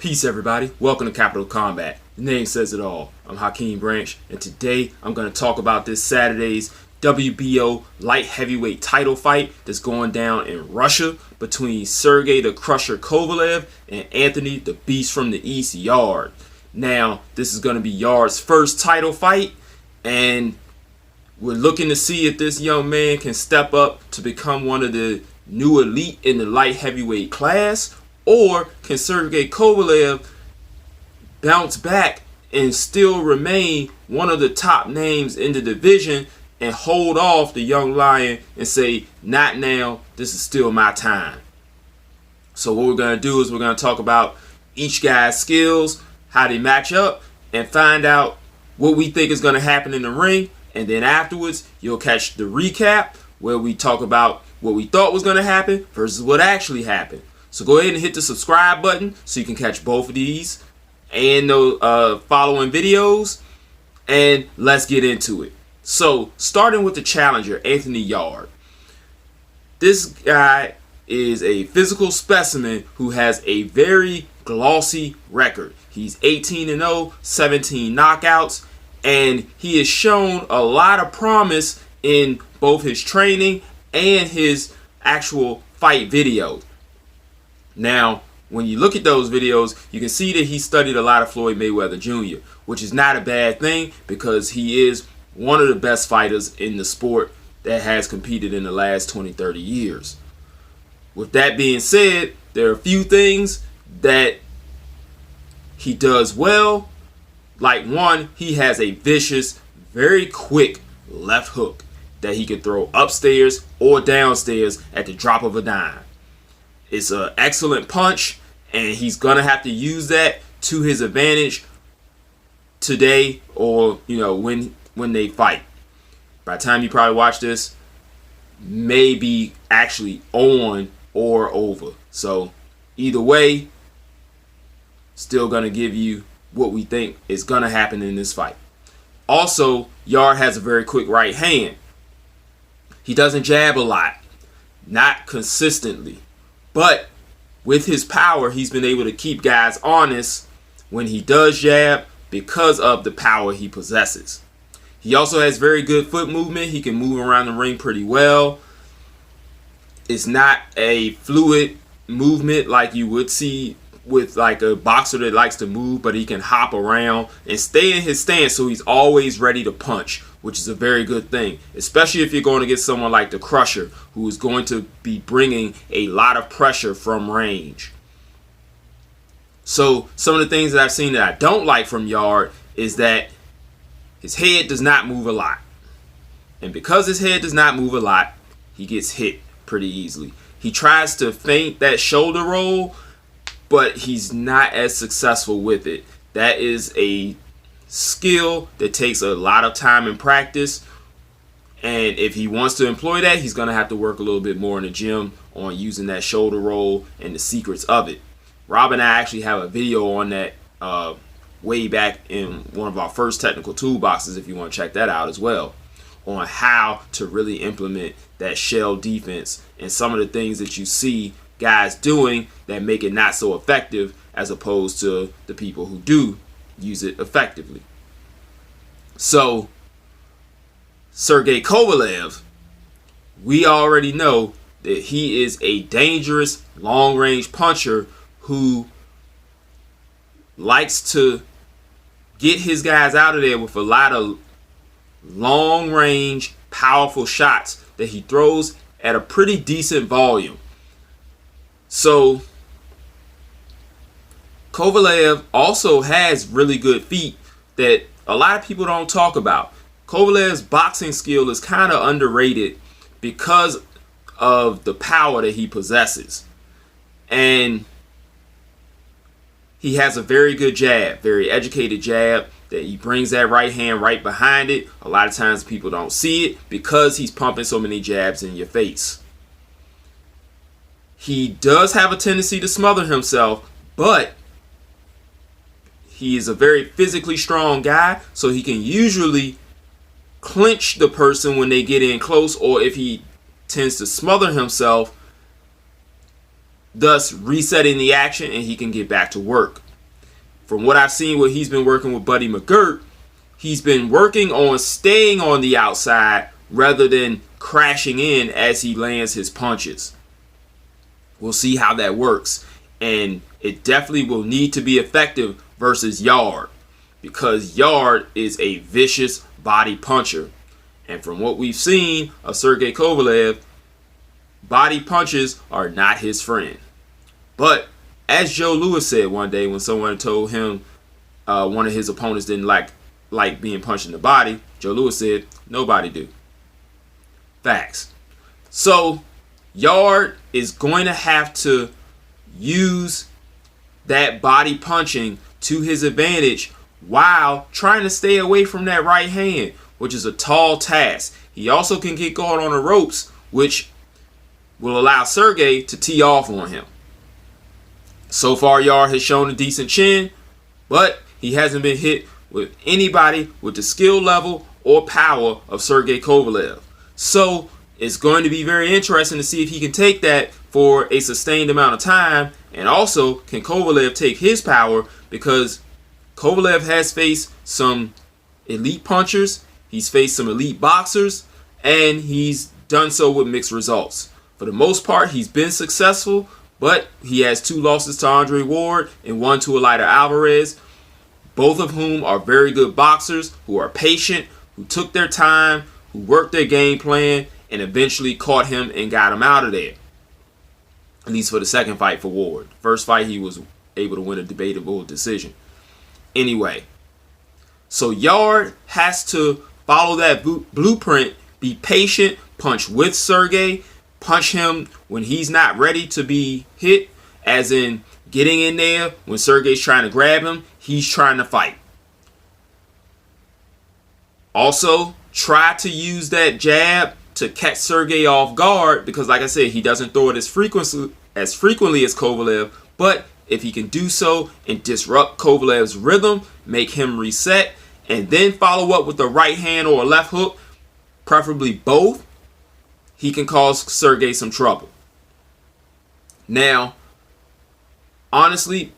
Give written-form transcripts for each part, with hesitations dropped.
Peace, everybody. Welcome to Capital Combat. The name says it all. I'm Hakeem Branch, and today I'm going to talk about this Saturday's WBO Light Heavyweight Title fight that's going down in Russia between Sergey the Crusher Kovalev and Anthony the Beast from the East Yarde. Now, this is going to be Yarde's first title fight, and we're looking to see if this young man can step up to become one of the new elite in the light heavyweight class, or can Sergey Kovalev bounce back and still remain one of the top names in the division and hold off the young lion and say, not now, this is still my time. So what we're going to do is we're going to talk about each guy's skills, how they match up, and find out what we think is going to happen in the ring. And then afterwards, you'll catch the recap where we talk about what we thought was going to happen versus what actually happened. So go ahead and hit the subscribe button so you can catch both of these and the following videos. And let's get into it. So starting with the challenger, Anthony Yarde. This guy is a physical specimen who has a very glossy record. He's 18-0, 17 knockouts, and he has shown a lot of promise in both his training and his actual fight videos. Now, when you look at those videos, you can see that he studied a lot of Floyd Mayweather Jr., which is not a bad thing because he is one of the best fighters in the sport that has competed in the last 20-30 years. With that being said, there are a few things that he does well. Like one, he has a vicious, very quick left hook that he can throw upstairs or downstairs at the drop of a dime. It's an excellent punch, and he's going to have to use that to his advantage today or, when they fight. By the time you probably watch this, maybe actually on or over. So either way, still going to give you what we think is going to happen in this fight. Also, Yarde has a very quick right hand. He doesn't jab a lot, not consistently. But with his power, he's been able to keep guys honest when he does jab because of the power he possesses. He also has very good foot movement. He can move around the ring pretty well. It's not a fluid movement like you would see with like a boxer that likes to move, but he can hop around and stay in his stance, so he's always ready to punch, which is a very good thing, especially if you're going to get someone like the Crusher, who is going to be bringing a lot of pressure from range. So some of the things that I've seen that I don't like from Yarde is that his head does not move a lot. And because his head does not move a lot, he gets hit pretty easily. He tries to feint that shoulder roll, but he's not as successful with it. That is a skill that takes a lot of time and practice, and if he wants to employ that, he's going to have to work a little bit more in the gym on using that shoulder roll and the secrets of it. Rob and I actually have a video on that way back in one of our first technical toolboxes, if you want to check that out as well, on how to really implement that shell defense and some of the things that you see guys doing that make it not so effective as opposed to the people who do use it effectively. So Sergey Kovalev, we already know that he is a dangerous long-range puncher who likes to get his guys out of there with a lot of long-range, powerful shots that he throws at a pretty decent volume. So Kovalev also has really good feet that a lot of people don't talk about. Kovalev's boxing skill is kind of underrated because of the power that he possesses. And he has a very good jab, very educated jab, that he brings that right hand right behind it. A lot of times people don't see it because he's pumping so many jabs in your face. He does have a tendency to smother himself, but he is a very physically strong guy, so he can usually clinch the person when they get in close, or if he tends to smother himself, thus resetting the action, and he can get back to work. from what I've seen, what he's been working with Buddy McGirt, he's been working on staying on the outside rather than crashing in as he lands his punches. We'll see how that works. And it definitely will need to be effective versus Yarde, because Yarde is a vicious body puncher. And from what we've seen of Sergey Kovalev, body punches are not his friend. But as Joe Louis said one day when someone told him one of his opponents didn't like being punched in the body, Joe Louis said, nobody do. Facts. So Yarde is going to have to use that body punching to his advantage while trying to stay away from that right hand, which is a tall task. He also can get caught on the ropes, which will allow Sergey to tee off on him. So far, Yarde has shown a decent chin, but he hasn't been hit with anybody with the skill level or power of Sergey Kovalev. So it's going to be very interesting to see if he can take that for a sustained amount of time, and also can Kovalev take his power, because Kovalev has faced some elite punchers, he's faced some elite boxers, and he's done so with mixed results. For the most part, he's been successful, but he has 2 losses to Andre Ward and 1 to Eleider Alvarez, both of whom are very good boxers who are patient, who took their time, who worked their game plan, and eventually caught him and got him out of there. At least for the second fight for Ward. First fight, he was able to win a debatable decision. Anyway, so Yarde has to follow that blueprint, be patient, punch with Sergey, punch him when he's not ready to be hit, as in getting in there when Sergey's trying to grab him, he's trying to fight. Also, try to use that jab to catch Sergey off guard, because like I said, he doesn't throw it as frequently as Kovalev, but if he can do so and disrupt Kovalev's rhythm, make him reset, and then follow up with a right hand or a left hook, preferably both, he can cause Sergey some trouble. Now, honestly,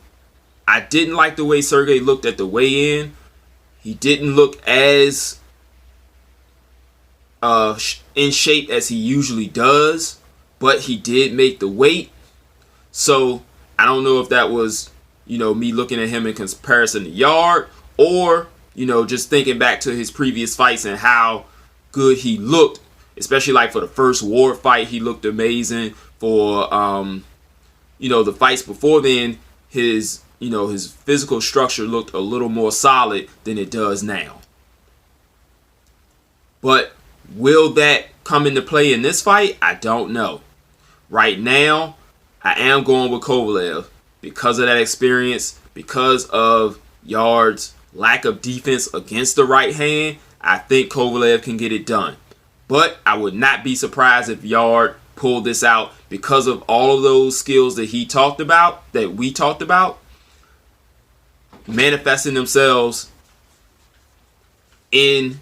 I didn't like the way Sergey looked at the weigh-in. He didn't look as in shape as he usually does, but he did make the weight. So I don't know if that was, me looking at him in comparison to Yarde, or, just thinking back to his previous fights and how good he looked, especially like for the first Ward fight, he looked amazing. For, the fights before then, his physical structure looked a little more solid than it does now. But will that come into play in this fight? I don't know. Right now, I am going with Kovalev because of that experience, because of Yarde's lack of defense against the right hand. I think Kovalev can get it done. But I would not be surprised if Yarde pulled this out, because of all of those skills that we talked about, manifesting themselves in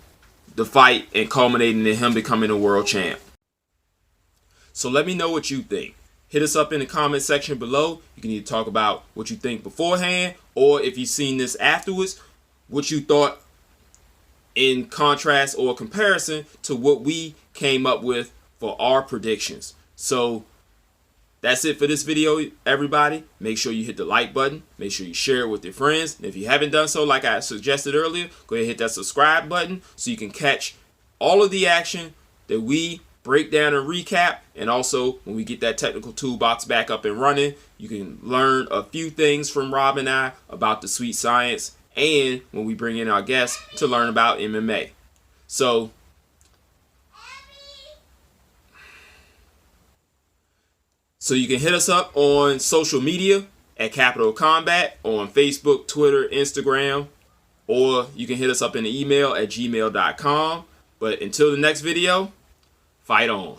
the fight and culminating in him becoming a world champ. So let me know what you think. Hit us up in the comment section below. You can either talk about what you think beforehand, or if you've seen this afterwards, what you thought in contrast or comparison to what we came up with for our predictions. So that's it for this video, everybody. Make sure you hit the like button. Make sure you share it with your friends. And if you haven't done so, like I suggested earlier, go ahead and hit that subscribe button so you can catch all of the action that we break down and recap. And also, when we get that technical toolbox back up and running, you can learn a few things from Rob and I about the sweet science, and when we bring in our guests to learn about MMA. So you can hit us up on social media at Capital Combat on Facebook, Twitter, Instagram, or you can hit us up in the email at gmail.com. But until the next video, fight on.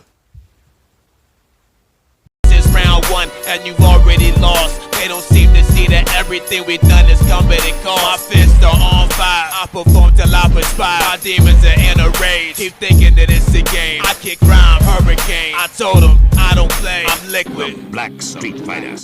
This is round 1 and you've already lost. They don't seem to see that everything we've done is come at a cost. My fists are on fire, I perform till I perspire. My demons are in a rage, keep thinking that it's a game. I kick crime, hurricane, I told them I don't play, I'm liquid. Black Street Fighter.